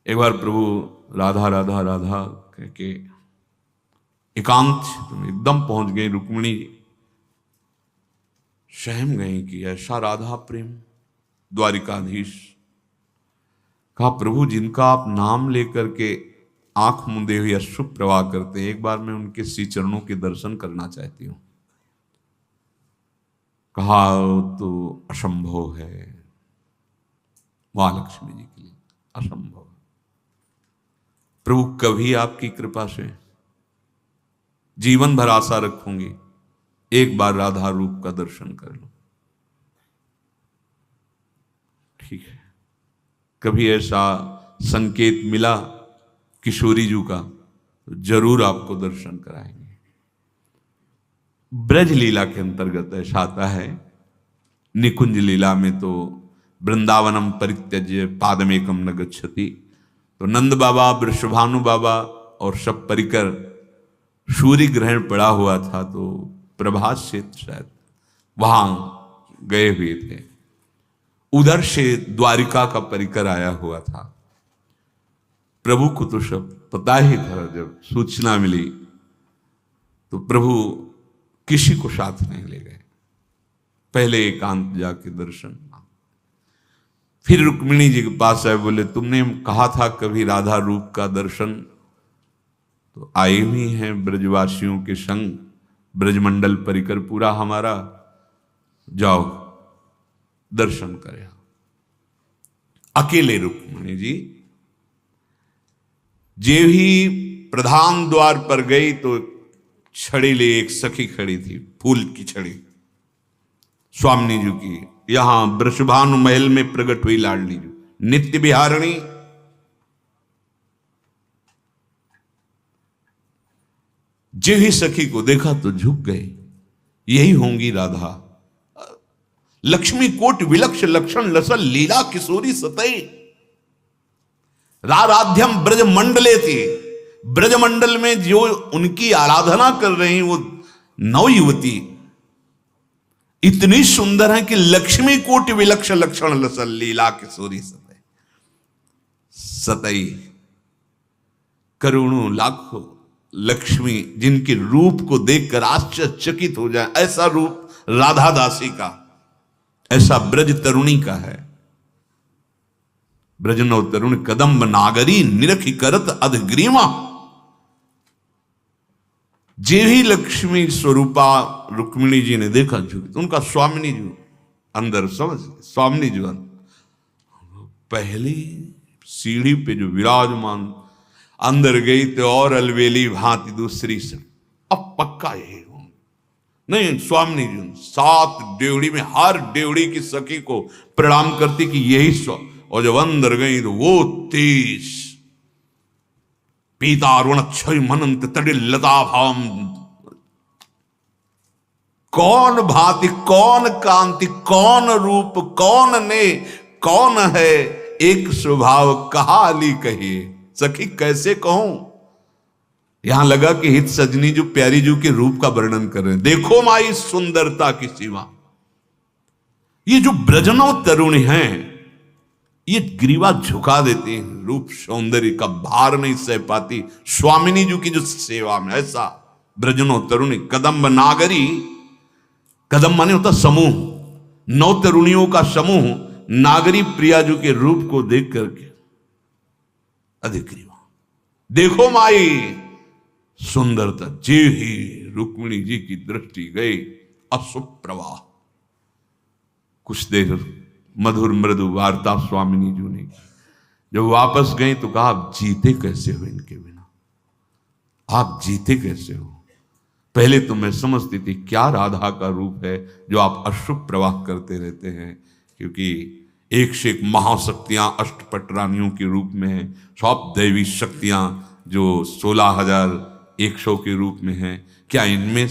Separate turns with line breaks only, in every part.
एक बार प्रभु राधा राधा राधा कह के एकांत में एकदम पहुंच गए। रुक्मिणी सहम गई कि ऐसा राधा प्रेम। द्वारिकाधीश कहा, प्रभु जिनका आप नाम लेकर के आंख मूंदे हुए अश्रु प्रवाह करते, एक बार मैं उनके श्री चरणों के दर्शन करना चाहती हूं। कहा तो असंभव है, महालक्ष्मी जी के लिए असंभव है। प्रभु कभी आपकी कृपा से जीवन भर आशा रखूंगी, एक बार राधा रूप का दर्शन कर लो। ठीक है, कभी ऐसा संकेत मिला किशोरी जी का तो जरूर आपको दर्शन कराएंगे। ब्रज लीला के अंतर्गत ऐसा आता है। निकुंज लीला में तो वृंदावनम परित्यज्य पादमेकम न गच्छति, तो नंद बाबा, वृषभानु बाबा और सब परिकर सूर्य ग्रहण पड़ा हुआ था, तो प्रभात से शायद वहां गए हुए थे। उधर से द्वारिका का परिकर आया हुआ था। प्रभु को तो सब पता ही था। जब सूचना मिली तो प्रभु किसी को साथ नहीं ले गए, पहले एकांत जाके दर्शन। फिर रुक्मिणी जी के पास आए, बोले तुमने कहा था कभी राधा रूप का दर्शन, तो आई हुई हैं ब्रजवासियों के संग, ब्रजमंडल परिकर पूरा हमारा, जाओ दर्शन करे। अकेले रुक्मिणी जी जे ही प्रधान द्वार पर गई तो छड़ी ले एक सखी खड़ी थी, फूल की छड़ी, स्वामिनी जी की। यहां वृषभानु महल में प्रकट हुई लाडली जी, नित्य विहारिणी। जे ही सखी को देखा तो झुक गए, यही होंगी राधा। लक्ष्मी कोट विलक्ष लक्षण लसल लीला किशोरी सतई, राराध्यम ब्रज मंडले थी। ब्रजमंडल में जो उनकी आराधना कर रही वो नव युवती इतनी सुंदर है कि लक्ष्मी कोट विलक्ष लक्षण लसल लीला किशोरी सतई। सतई करोड़ों लाखों लक्ष्मी जिनके रूप को देखकर आश्चर्यचकित हो जाए, ऐसा रूप राधा दासी का, ऐसा ब्रज तरुणी का है। ब्रजनव तरुण कदम्ब नागरी निरखी करत अधग्रीवा। जे ही लक्ष्मी स्वरूपा रुक्मिणी जी ने देखा झुकी, तो उनका स्वामिनी जी अंदर, समझ स्वामिनी जी पहली सीढ़ी पे जो विराजमान, अंदर गई तो और अलवेली भांति दूसरी से। अब पक्का यही नहीं, स्वामिनी जी 7 डेवड़ी में हर डेवड़ी की सखी को प्रणाम करती कि यही स्व, और जब अंदर गई तो वो 30 पीतारुण क्षय मनंत तड़िल लता भाम। कौन भांति, कौन कांति, कौन रूप, कौन ने, कौन है एक स्वभाव, कहा अली कहिए सखी कैसे कहूं। यहां लगा कि हित सजनी जो प्यारी जू के रूप का वर्णन कर रहे हैं। देखो माई सुंदरता की सीमा। ये जो ब्रजनव तरुणी हैं, ये ग्रीवा झुका देती हैं, रूप सौंदर्य का भार नहीं सह पाती स्वामिनी जी की जो सेवा में। ऐसा ब्रजनव तरुणी कदम्ब नागरी, कदम माने होता समूह, 9 तरुणियों का समूह नागरी प्रिया जी के रूप को देख करके अधिक ग्रीवा। देखो माई सुंदरता। जे ही रुक्मिणी जी की दृष्टि गई, अश्रुप्रवाह। कुछ देर मधुर मृदु वार्ता स्वामिनी जी ने। जब वापस गई तो कहा, आप जीते कैसे हो इनके बिना, आप जीते कैसे हो। पहले तो मैं समझती थी क्या राधा का रूप है जो आप अश्रु प्रवाह करते रहते हैं, क्योंकि एक से एक महाशक्तियां अष्टपट रानियों के रूप में हैं, सब दैवी शक्तियां जो 16,100 के रूप में हैं। क्या इनमें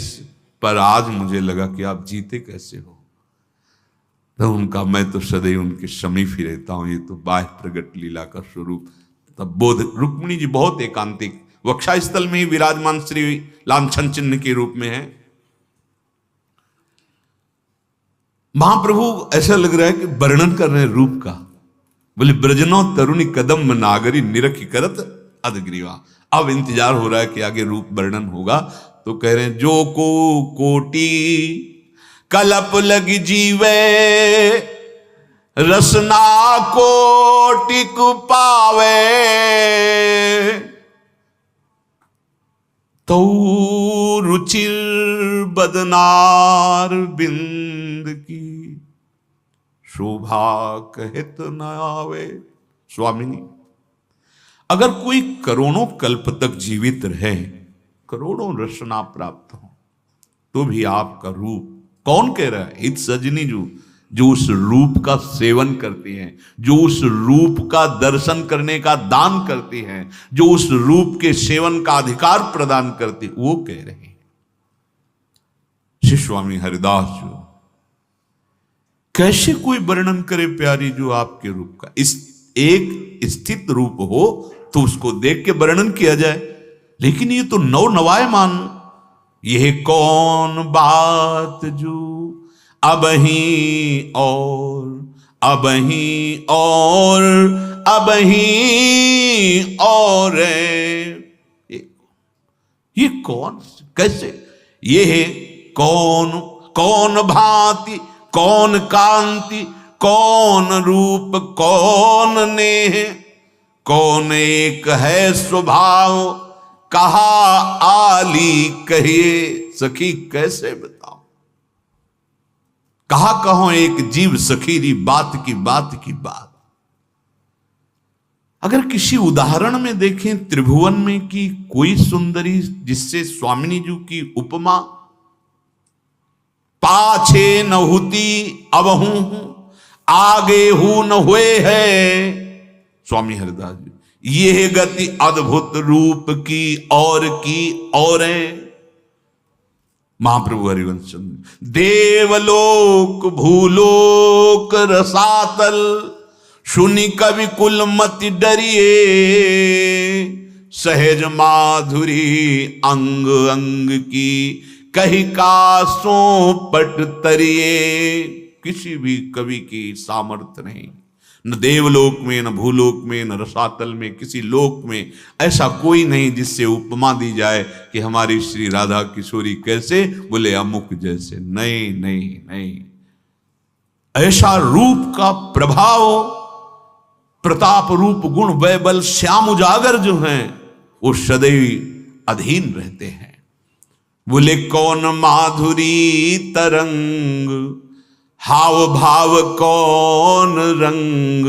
पर आज मुझे लगा कि आप जीते कैसे हो। तो उनका, मैं तो सदैव उनके समीप ही रहता हूं, ये तो बाह्य प्रगट लीला का स्वरूप। तब बोध रुक्मिणी जी बहुत एकांतिक, वक्षा स्थल में ही विराजमान श्री लांछन चिन्ह के रूप में है। महाप्रभु ऐसा लग रहा है कि वर्णन कर रहे हैं रूप का। बोले ब्रजनो तरुणी कदम नागरी निरखी करत अधग्रीवा। अब इंतजार हो रहा है कि आगे रूप वर्णन होगा, तो कह रहे हैं जो को कोटि कलप लगी जीवे रसना कोटिक पावे तो रुचिर बदनार बिंद की शोभा कहत न आवे। स्वामिनी, अगर कोई करोड़ों कल्प तक जीवित रहे, करोड़ों रसना प्राप्त हो, तो भी आपका रूप, कौन कह रहा है? इत सजनी जो उस रूप का सेवन करती हैं, जो उस रूप का दर्शन करने का दान करती हैं, जो उस रूप के सेवन का अधिकार प्रदान करती, वो कह रहे हैं। श्री स्वामी हरिदास जो कैसे कोई वर्णन करे प्यारी जो आपके रूप का? इस एक स्थित रूप हो तो उसको देख के वर्णन किया जाए, लेकिन ये तो नौ नवायमान। यह कौन बात जो अब ही और अब ही और अब ही और ये कौन, कैसे? ये है कौन, कौन भांति, कौन कांति, कौन रूप, कौन नेह, कौन एक है स्वभाव, कहा आली कहिए। सखी कैसे बताओ, कहा कहो एक जीव सखीरी बात की बात की बात। अगर किसी उदाहरण में देखें त्रिभुवन में कि कोई सुंदरी जिससे स्वामिनी जी की उपमा, पाछे न होती अब हूं आगे हूं न हुए है। स्वामी हरिदास जी, यह गति अद्भुत रूप की और है। महाप्रभु हरिवंश चंद्र, देवलोक भूलोक रसातल सुनि कवि कुल मति डरिए, सहज माधुरी अंग अंग की कही कासों पट तरिए। किसी भी कवि की सामर्थ्य नहीं, न देवलोक में, न भूलोक में, न रसातल में, किसी लोक में ऐसा कोई नहीं जिससे उपमा दी जाए कि हमारी श्री राधा किशोरी कैसे, बोले अमुक जैसे। नहीं नहीं नहीं, ऐसा रूप का प्रभाव, प्रताप रूप गुण वैबल श्याम उजागर जो हैं वो सदैव अधीन रहते हैं। बोले कौन माधुरी तरंग, हाव भाव कौन रंग,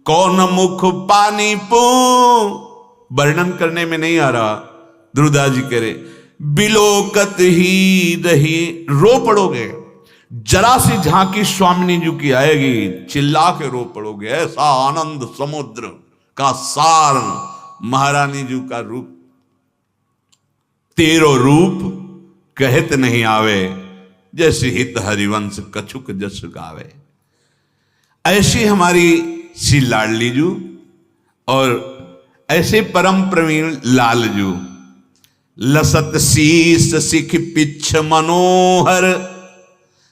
कौन मुख पानी पू। वर्णन करने में नहीं आ रहा, ध्रुवदास जी कह रहे बिलोकत ही रही, रो पड़ोगे। जरा सी झांकी स्वामिनी जी की आएगी, चिल्ला के रो पड़ोगे। ऐसा आनंद समुद्र का सार महारानी जी का रूप, तेरो रूप कहत नहीं आवे, जैसे हित हरिवंश कछुक जस गावे। ऐसी हमारी श्री लाडली जू और ऐसे परम प्रवीण लालजू, लसत शीस सिख पिछ मनोहर,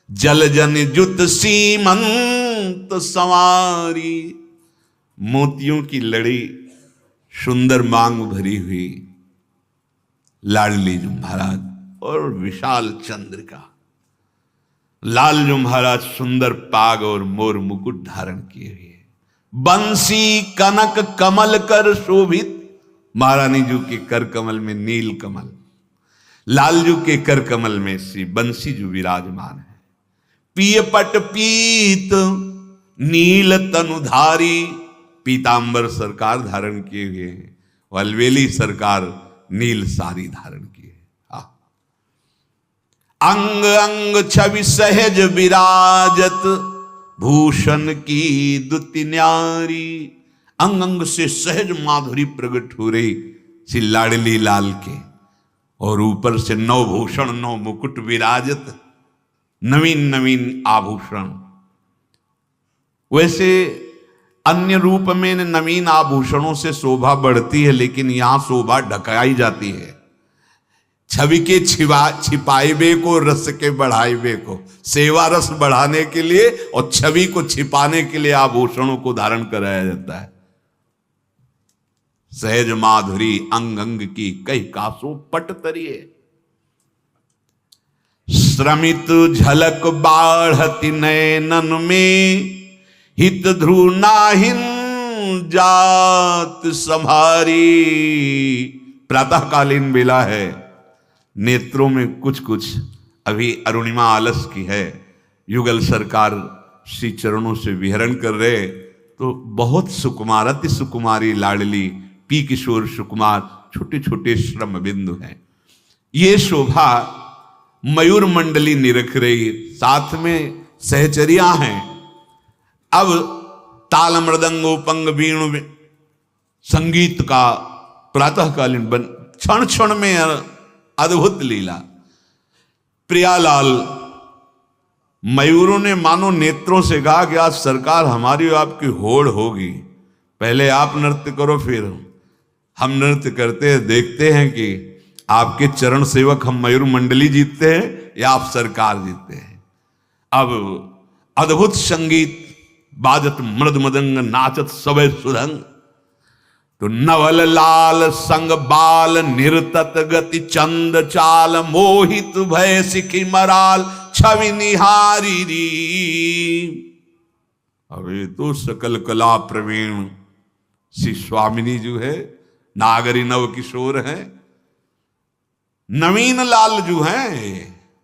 जल जन जुत सीमंत सवारी। मोतियों की लड़ी, सुंदर मांग भरी हुई लाडली जी महाराज और विशाल चंद्रिका। लाल जो महाराज सुंदर पाग और मोर मुकुट धारण किए हुए, बंसी कनक कमल कर शोभित। महारानी जी के कर कमल में नील कमल, लालजू के कर कमल में श्री बंसी जो विराजमान है। पिय पट पीत नील तनुधारी, पीतांबर सरकार धारण किए हुए हैं, अलवेली सरकार नील सारी धारण किए। अंग अंग छवि सहज विराजत, भूषण की दुति न्यारी। अंग अंग से सहज माधुरी प्रकट हो रही श्री लाडली लाल के, और ऊपर से नौ भूषण नौ मुकुट विराजत, नवीन नवीन आभूषण। वैसे अन्य रूप में नवीन आभूषणों से शोभा बढ़ती है, लेकिन यहां शोभा ढकाई जाती है। छवि के छिपाइबे को, रस के बढ़ाइबे को। सेवा रस बढ़ाने के लिए और छवि को छिपाने के लिए आभूषणों को धारण कराया जाता है। सहज माधुरी अंग अंग की कई कासो पट तरिए, श्रमित झलक बाढ़ति नयनन में, हित ध्रुव नाहिन जात संभारी। प्रातःकालीन बेला है, नेत्रों में कुछ कुछ अभी अरुणिमा आलस की है। युगल सरकार श्री चरणों से विहरण कर रहे, तो बहुत सुकुमार, अति सुकुमारी लाडली पी किशोर सुकुमार छोटे छोटे श्रम बिंदु हैं। ये शोभा मयूर मंडली निरख रही, साथ में सहचरिया हैं। अब ताल मृदंगोपंग वीणु संगीत का प्रातःकालीन बन क्षण क्षण में अद्भुत लीला। प्रियालाल मयूरों ने मानो नेत्रों से कहा कि आज सरकार हमारी और आपकी होड़ होगी, पहले आप नृत्य करो फिर हम नृत्य करते हैं, देखते हैं कि आपके चरण सेवक हम मयूर मंडली जीतते हैं या आप सरकार जीतते हैं। अब अद्भुत संगीत बाजत मृद मदंग, नाचत सबे सुधंग। तो नवल लाल संग बाल निरतत गति चंद चाल, मोहित भय सिखी मराल छवि निहारी री। अबे तो सकल कला प्रवीण श्री स्वामिनी जो है, नागरी नव किशोर है, नवीन लाल जो है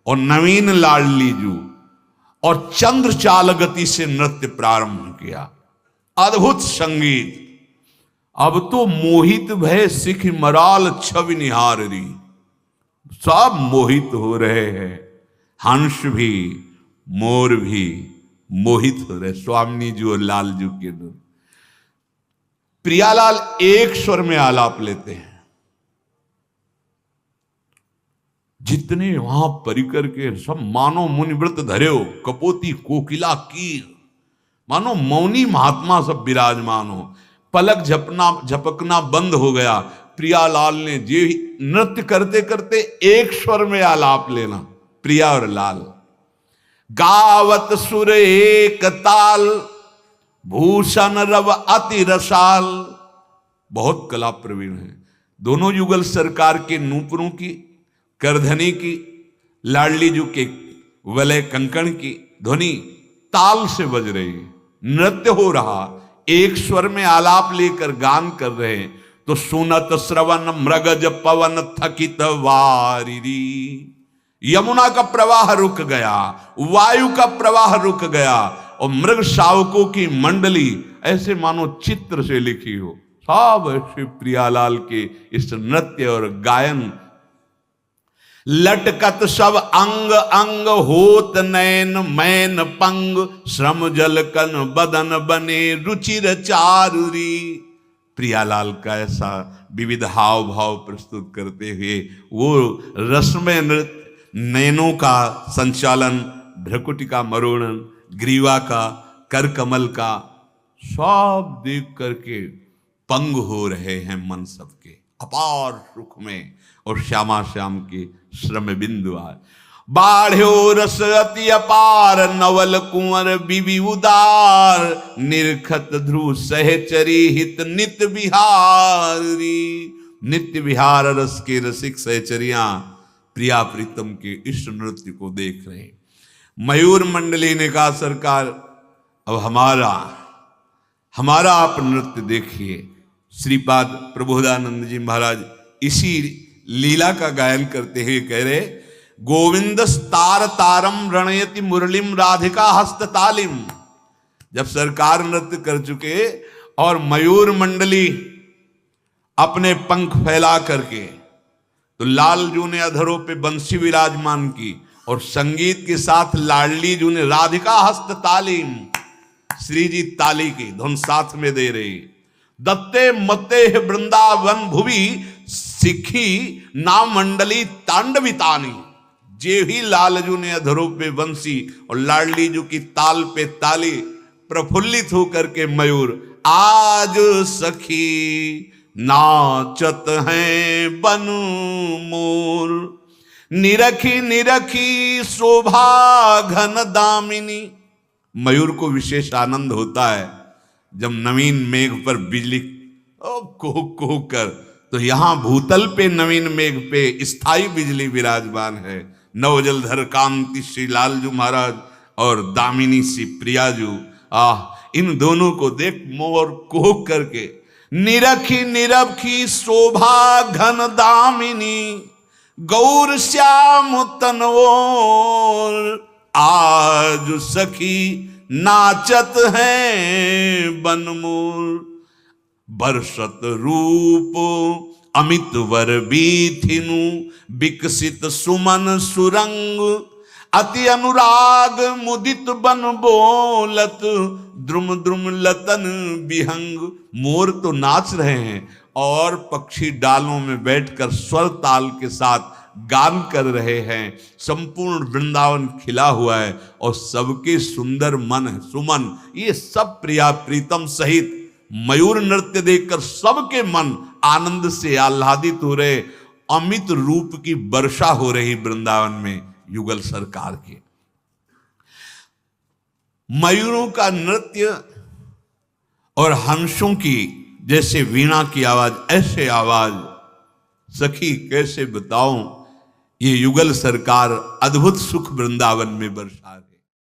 और नवीन लाडली जो, और चंद्र चाल गति से नृत्य प्रारंभ किया। अद्भुत संगीत। अब तो मोहित भय सिख मराल छवि निहारी, सब मोहित हो रहे हैं। हंस भी मोर भी मोहित हो रहे, स्वामिनी जी और लालजू के दोनों। प्रियालाल एक स्वर में आलाप लेते हैं। जितने वहां परिकर के सब मानो मुनिव्रत धर्यो, कपोती कोकिला कीर, मानो मौनी महात्मा सब विराजमान हो। पलक झपकना बंद हो गया। प्रियालाल ने जे नृत्य करते करते एक स्वर में आलाप लेना, प्रिया और लाल। गावत सुर एक ताल, भूषण रव अति रसाल। बहुत कला प्रवीण है दोनों। युगल सरकार के नूपुरों की, करधनी की, लाडली जू के वलय कंकण की ध्वनि ताल से बज रही। नृत्य हो रहा, एक स्वर में आलाप लेकर गान कर रहे हैं। तो सुनत श्रवण मृगज पवन थकित वारिरी। यमुना का प्रवाह रुक गया, वायु का प्रवाह रुक गया, और मृग शावकों की मंडली ऐसे मानो चित्र से लिखी हो। सब श्री प्रियालाल के इस नृत्य और गायन। लटकत सब अंग अंग होत नैन मैन पंग, श्रम जल कन बदन बने रुचिर चारुरी। प्रियालाल का ऐसा विविध हाव भाव प्रस्तुत करते हुए वो रसमय नृत्य, नैनों का संचालन, भ्रकुटी का मरोड़न, ग्रीवा का, कर कमल का, सब देख करके पंग हो रहे हैं मन सबके अपार सुख में। और श्यामा श्याम के श्रम बिंदु आए। बाढ़्यो रस अति अपार, नवल कुंवर बिबि उदार, निरखत ध्रुव सहचरी हित नित्य विहारी। नित्य विहार रस के रसिक सहचरियां प्रिया प्रीतम के इस नृत्य को देख रहे। मयूर मंडली ने कहा सरकार अब हमारा आप नृत्य देखिए। श्रीपाद प्रबोधानंद जी महाराज इसी लीला का गायन करते हुए कह रहे, गोविंद तार तारम रणयति मुरलिम राधिका हस्त तालिम। जब सरकार नृत्य कर चुके और मयूर मंडली अपने पंख फैला करके, तो लाल जू ने अधरों पे बंसी विराजमान की, और संगीत के साथ लाडली जू ने राधिका हस्त तालीम, श्री जी ताली की धुन साथ में दे रही। दत्ते मते वृंदावन भुवि सिखी ना मंडली तांडवितानी। जे ही लालजू ने अधरों पे बंसी और लाडली जू की ताल पे ताली, प्रफुल्लित होकर के मयूर आज सखी नाचत हैं बन मोर। निरखी निरखी शोभा घन दामिनी। मयूर को विशेष आनंद होता है जब नवीन मेघ पर बिजली कुहुक कुहुक कर, तो यहां भूतल पे नवीन मेघ पे स्थायी बिजली विराजमान है। नवजलधर कांति श्री लालजू महाराज और दामिनी सी प्रियाजू, इन दोनों को देख मोर कुहुक करके, निरखी निरखी शोभा घन दामिनी, गौर श्याम तनवोर, आज सखी नाचत हैं बनमोर। बरसत रूप अमित वर बीथिनु, विकसित सुमन सुरंग, अति अनुराग मुदित बन बोलत, द्रुम द्रुम लतन विहंग। मोर तो नाच रहे हैं और पक्षी डालों में बैठकर स्वर ताल के साथ गान कर रहे हैं। संपूर्ण वृंदावन खिला हुआ है और सबके सुंदर मन सुमन, ये सब प्रिया प्रीतम सहित मयूर नृत्य देखकर सबके मन आनंद से आह्लादित हो रहे। अमित रूप की वर्षा हो रही वृंदावन में युगल सरकार के। मयूरों का नृत्य और हंसों की जैसे वीणा की आवाज, ऐसे आवाज सखी कैसे बताऊं। ये युगल सरकार अद्भुत सुख वृंदावन में बरसा रही।